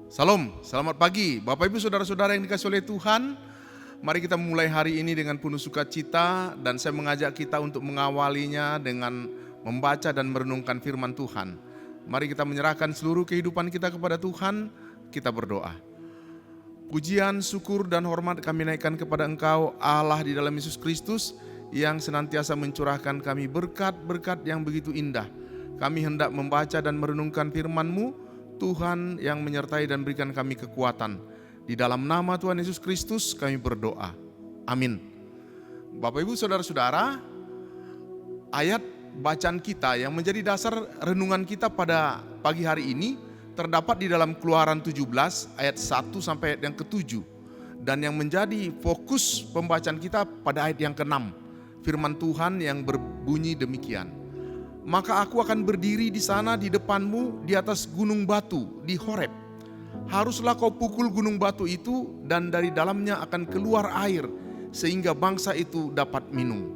Salam, selamat pagi Bapak Ibu Saudara-saudara yang dikasihi oleh Tuhan. Mari kita mulai hari ini dengan penuh sukacita dan saya mengajak kita untuk mengawalinya dengan membaca dan merenungkan firman Tuhan. Mari kita menyerahkan seluruh kehidupan kita kepada Tuhan, kita berdoa. Pujian, syukur dan hormat kami naikkan kepada Engkau Allah di dalam Yesus Kristus yang senantiasa mencurahkan kami berkat-berkat yang begitu indah. Kami hendak membaca dan merenungkan firman-Mu, Tuhan yang menyertai dan berikan kami kekuatan. Di dalam nama Tuhan Yesus Kristus kami berdoa. Amin. Bapak Ibu Saudara-saudara, ayat bacaan kita yang menjadi dasar renungan kita pada pagi hari ini terdapat di dalam Keluaran 17 ayat 1 sampai ayat yang ke-7. Dan yang menjadi fokus pembacaan kita pada ayat yang ke-6. Firman Tuhan yang berbunyi demikian. Maka aku akan berdiri di sana di depanmu di atas gunung batu di Horeb. Haruslah kau pukul gunung batu itu dan dari dalamnya akan keluar air sehingga bangsa itu dapat minum.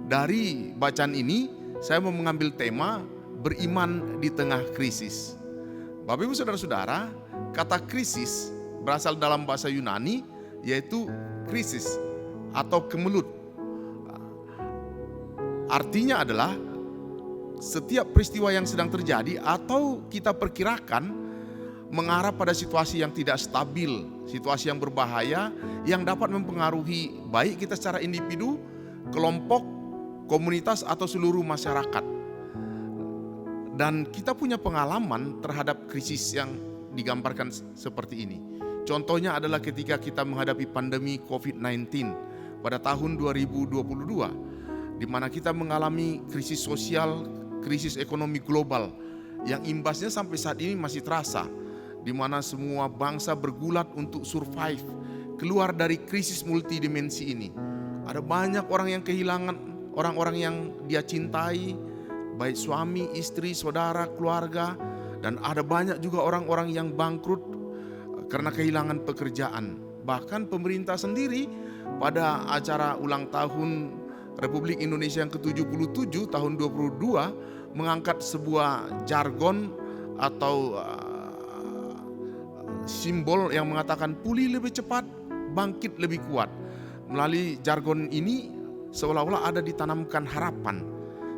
Dari bacaan ini saya mau mengambil tema beriman di tengah krisis. Bapak Ibu Saudara-saudara, kata krisis berasal dalam bahasa Yunani yaitu krisis atau kemelut. Artinya adalah setiap peristiwa yang sedang terjadi atau kita perkirakan mengarah pada situasi yang tidak stabil, situasi yang berbahaya yang dapat mempengaruhi baik kita secara individu, kelompok, komunitas atau seluruh masyarakat. Dan kita punya pengalaman terhadap krisis yang digambarkan seperti ini. Contohnya adalah ketika kita menghadapi pandemi COVID-19 pada tahun 2022, di mana kita mengalami krisis sosial, krisis ekonomi global yang imbasnya sampai saat ini masih terasa, di mana semua bangsa bergulat untuk survive keluar dari krisis multidimensi ini. Ada banyak orang yang kehilangan orang-orang yang dia cintai, baik suami, istri, saudara, keluarga, dan ada banyak juga orang-orang yang bangkrut karena kehilangan pekerjaan. Bahkan pemerintah sendiri pada acara ulang tahun Republik Indonesia yang ke-77 tahun 2022 mengangkat sebuah jargon atau simbol yang mengatakan pulih lebih cepat, bangkit lebih kuat. Melalui jargon ini seolah-olah ada ditanamkan harapan.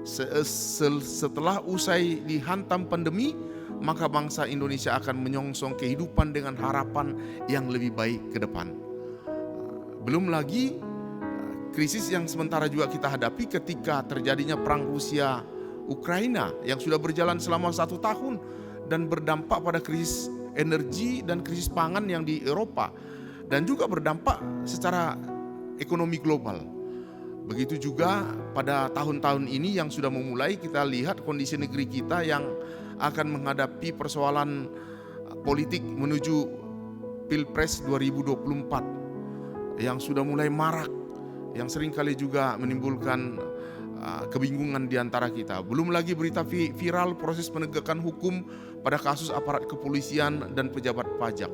Setelah usai dihantam pandemi, maka bangsa Indonesia akan menyongsong kehidupan dengan harapan yang lebih baik ke depan. Belum lagi krisis yang sementara juga kita hadapi ketika terjadinya perang Rusia Ukraina yang sudah berjalan selama 1 tahun dan berdampak pada krisis energi dan krisis pangan yang di Eropa dan juga berdampak secara ekonomi global. Begitu juga pada tahun-tahun ini yang sudah memulai kita lihat kondisi negeri kita yang akan menghadapi persoalan politik menuju Pilpres 2024 yang sudah mulai marak, yang seringkali juga menimbulkan kebingungan di antara kita. Belum lagi berita viral proses penegakan hukum pada kasus aparat kepolisian dan pejabat pajak.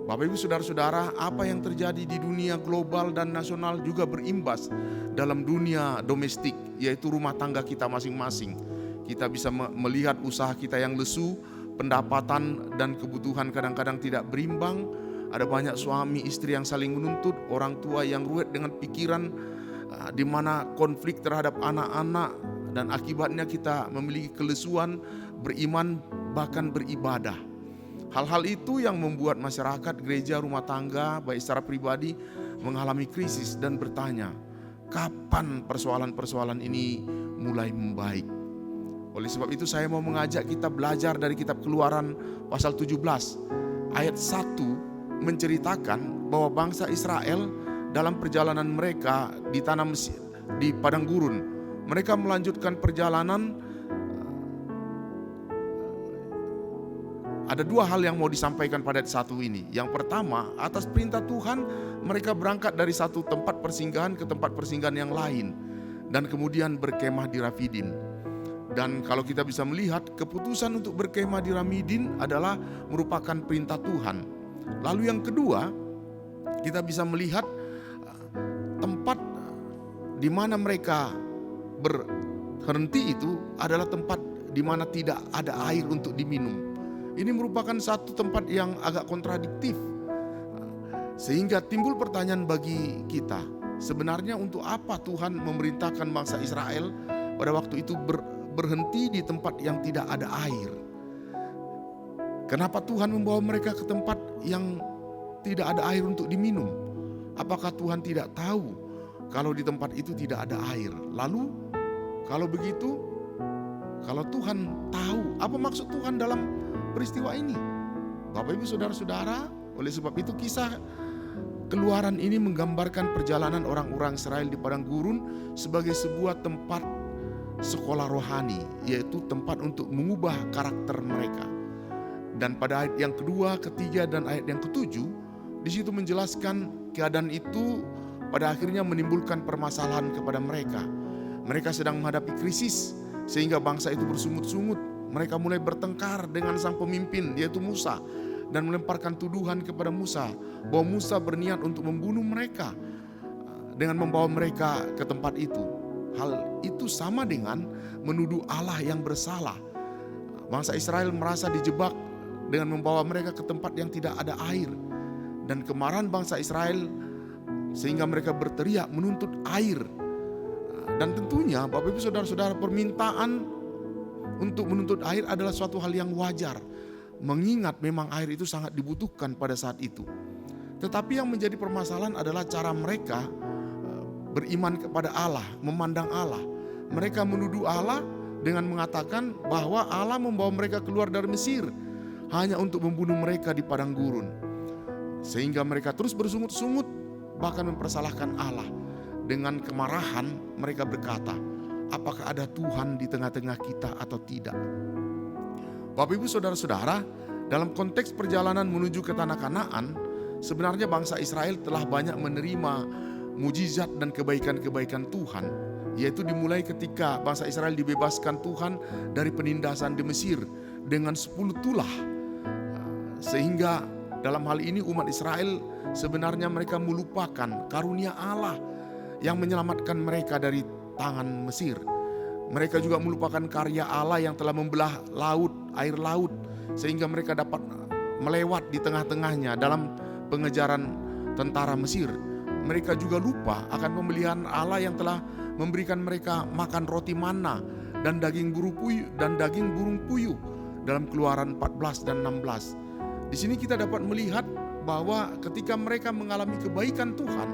Bapak Ibu Saudara-saudara, apa yang terjadi di dunia global dan nasional juga berimbas dalam dunia domestik, yaitu rumah tangga kita masing-masing. Kita bisa melihat usaha kita yang lesu, pendapatan dan kebutuhan kadang-kadang tidak berimbang. Ada banyak suami istri yang saling menuntut, orang tua yang ruwet dengan pikiran, di mana konflik terhadap anak-anak dan akibatnya kita memiliki kelesuan beriman bahkan beribadah. Hal-hal itu yang membuat masyarakat, gereja, rumah tangga, baik secara pribadi mengalami krisis dan bertanya, kapan persoalan-persoalan ini mulai membaik? Oleh sebab itu saya mau mengajak kita belajar dari kitab Keluaran pasal 17 ayat 1 menceritakan bahwa bangsa Israel dalam perjalanan mereka ditanam di padang gurun. Mereka melanjutkan perjalanan. Ada 2 hal yang mau disampaikan pada ayat 1 ini. Yang pertama, atas perintah Tuhan mereka berangkat dari satu tempat persinggahan ke tempat persinggahan yang lain dan kemudian berkemah di Rafidim. Dan kalau kita bisa melihat, keputusan untuk berkemah di Rafidim adalah merupakan perintah Tuhan. Lalu yang kedua, kita bisa melihat tempat di mana mereka berhenti itu adalah tempat di mana tidak ada air untuk diminum. Ini merupakan satu tempat yang agak kontradiktif. Sehingga timbul pertanyaan bagi kita, sebenarnya untuk apa Tuhan memerintahkan bangsa Israel pada waktu itu berhenti di tempat yang tidak ada air? Kenapa Tuhan membawa mereka ke tempat yang tidak ada air untuk diminum? Apakah Tuhan tidak tahu kalau di tempat itu tidak ada air? Lalu kalau begitu, kalau Tuhan tahu, apa maksud Tuhan dalam peristiwa ini? Bapak Ibu Saudara-saudara, oleh sebab itu kisah Keluaran ini menggambarkan perjalanan orang-orang Israel di padang gurun sebagai sebuah tempat sekolah rohani, yaitu tempat untuk mengubah karakter mereka. Dan pada ayat yang kedua, ketiga, dan ayat yang ketujuh, di situ menjelaskan keadaan itu pada akhirnya menimbulkan permasalahan kepada mereka. Mereka sedang menghadapi krisis, sehingga bangsa itu bersungut-sungut. Mereka mulai bertengkar dengan sang pemimpin, yaitu Musa, dan melemparkan tuduhan kepada Musa bahwa Musa berniat untuk membunuh mereka dengan membawa mereka ke tempat itu. Hal itu sama dengan menuduh Allah yang bersalah. Bangsa Israel merasa dijebak dengan membawa mereka ke tempat yang tidak ada air, dan kemarahan bangsa Israel sehingga mereka berteriak menuntut air. Dan tentunya Bapak Ibu Saudara-saudara, permintaan untuk menuntut air adalah suatu hal yang wajar, mengingat memang air itu sangat dibutuhkan pada saat itu. Tetapi yang menjadi permasalahan adalah cara mereka beriman kepada Allah, memandang Allah. Mereka menuduh Allah dengan mengatakan bahwa Allah membawa mereka keluar dari Mesir hanya untuk membunuh mereka di padang gurun. Sehingga mereka terus bersungut-sungut, bahkan mempersalahkan Allah. Dengan kemarahan mereka berkata, apakah ada Tuhan di tengah-tengah kita atau tidak? Bapak Ibu Saudara-saudara, dalam konteks perjalanan menuju ke tanah Kanaan, sebenarnya bangsa Israel telah banyak menerima mujizat dan kebaikan-kebaikan Tuhan, yaitu dimulai ketika bangsa Israel dibebaskan Tuhan dari penindasan di Mesir dengan 10 tulah. Sehingga dalam hal ini umat Israel sebenarnya mereka melupakan karunia Allah yang menyelamatkan mereka dari tangan Mesir. Mereka juga melupakan karya Allah yang telah membelah laut, air laut, sehingga mereka dapat melewat di tengah-tengahnya dalam pengejaran tentara Mesir. Mereka juga lupa akan pemeliharaan Allah yang telah memberikan mereka makan roti manna dan daging burung puyuh dalam Keluaran 14 dan 16. Di sini kita dapat melihat bahwa ketika mereka mengalami kebaikan Tuhan,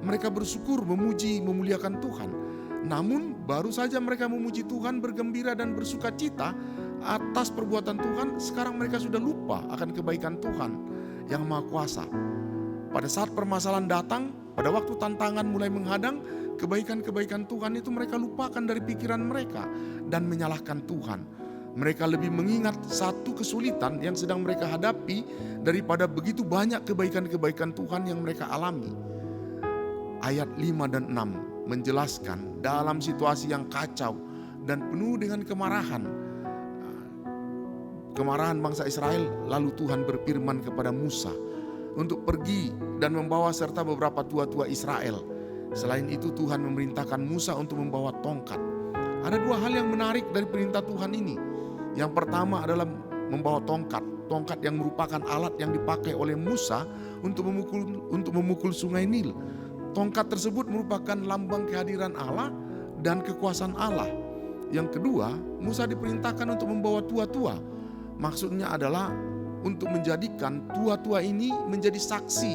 mereka bersyukur, memuji, memuliakan Tuhan. Namun baru saja mereka memuji Tuhan, bergembira dan bersuka cita atas perbuatan Tuhan, sekarang mereka sudah lupa akan kebaikan Tuhan yang Maha Kuasa. Pada saat permasalahan datang, pada waktu tantangan mulai menghadang, kebaikan-kebaikan Tuhan itu mereka lupakan dari pikiran mereka dan menyalahkan Tuhan. Mereka lebih mengingat satu kesulitan yang sedang mereka hadapi daripada begitu banyak kebaikan-kebaikan Tuhan yang mereka alami. Ayat 5 dan 6 menjelaskan dalam situasi yang kacau dan penuh dengan kemarahan bangsa Israel, lalu Tuhan berfirman kepada Musa untuk pergi dan membawa serta beberapa tua-tua Israel. Selain itu Tuhan memerintahkan Musa untuk membawa tongkat. Ada dua hal yang menarik dari perintah Tuhan ini. Yang pertama adalah membawa tongkat yang merupakan alat yang dipakai oleh Musa untuk memukul sungai Nil. Tongkat tersebut merupakan lambang kehadiran Allah dan kekuasaan Allah. Yang kedua, Musa diperintahkan untuk membawa tua-tua. Maksudnya adalah untuk menjadikan tua-tua ini menjadi saksi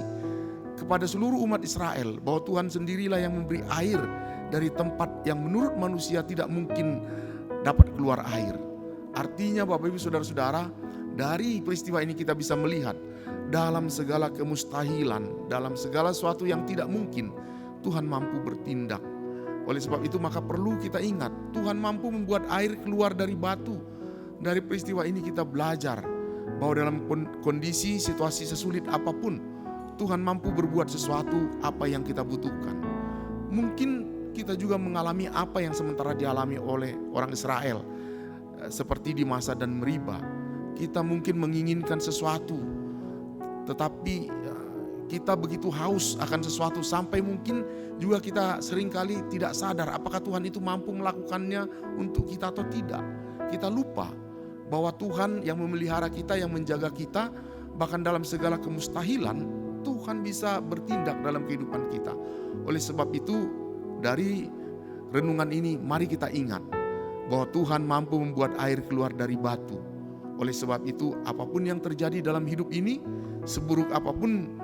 kepada seluruh umat Israel bahwa Tuhan sendirilah yang memberi air dari tempat yang menurut manusia tidak mungkin dapat keluar air. Artinya Bapak Ibu Saudara-saudara, dari peristiwa ini kita bisa melihat dalam segala kemustahilan, dalam segala sesuatu yang tidak mungkin, Tuhan mampu bertindak. Oleh sebab itu maka perlu kita ingat, Tuhan mampu membuat air keluar dari batu. Dari peristiwa ini kita belajar bahwa dalam kondisi situasi sesulit apapun, Tuhan mampu berbuat sesuatu apa yang kita butuhkan. Mungkin kita juga mengalami apa yang sementara dialami oleh orang Israel, seperti di Masa dan Meriba. Kita mungkin menginginkan sesuatu, tetapi kita begitu haus akan sesuatu sampai mungkin juga kita seringkali tidak sadar apakah Tuhan itu mampu melakukannya untuk kita atau tidak. Kita lupa bahwa Tuhan yang memelihara kita, yang menjaga kita, bahkan dalam segala kemustahilan, Tuhan bisa bertindak dalam kehidupan kita. Oleh sebab itu, dari renungan ini mari kita ingat bahwa Tuhan mampu membuat air keluar dari batu. Oleh sebab itu, apapun yang terjadi dalam hidup ini, seburuk apapun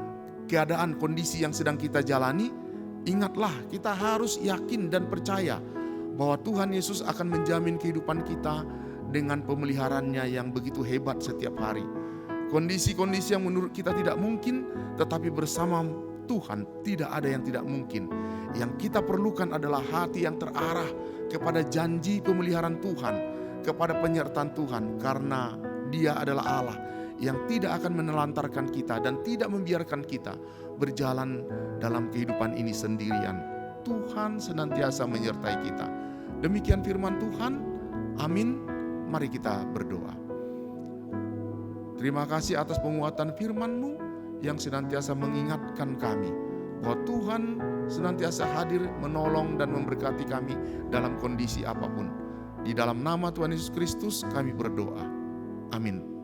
keadaan kondisi yang sedang kita jalani, ingatlah kita harus yakin dan percaya bahwa Tuhan Yesus akan menjamin kehidupan kita dengan pemeliharaannya yang begitu hebat setiap hari. Kondisi-kondisi yang menurut kita tidak mungkin, tetapi bersama Tuhan tidak ada yang tidak mungkin. Yang kita perlukan adalah hati yang terarah kepada janji pemeliharaan Tuhan, kepada penyertaan Tuhan, karena Dia adalah Allah yang tidak akan menelantarkan kita dan tidak membiarkan kita berjalan dalam kehidupan ini sendirian. Tuhan senantiasa menyertai kita. Demikian firman Tuhan. Amin. Mari kita berdoa. Terima kasih atas penguatan firman-Mu yang senantiasa mengingatkan kami bahwa Tuhan senantiasa hadir menolong dan memberkati kami dalam kondisi apapun. Di dalam nama Tuhan Yesus Kristus kami berdoa. Amin.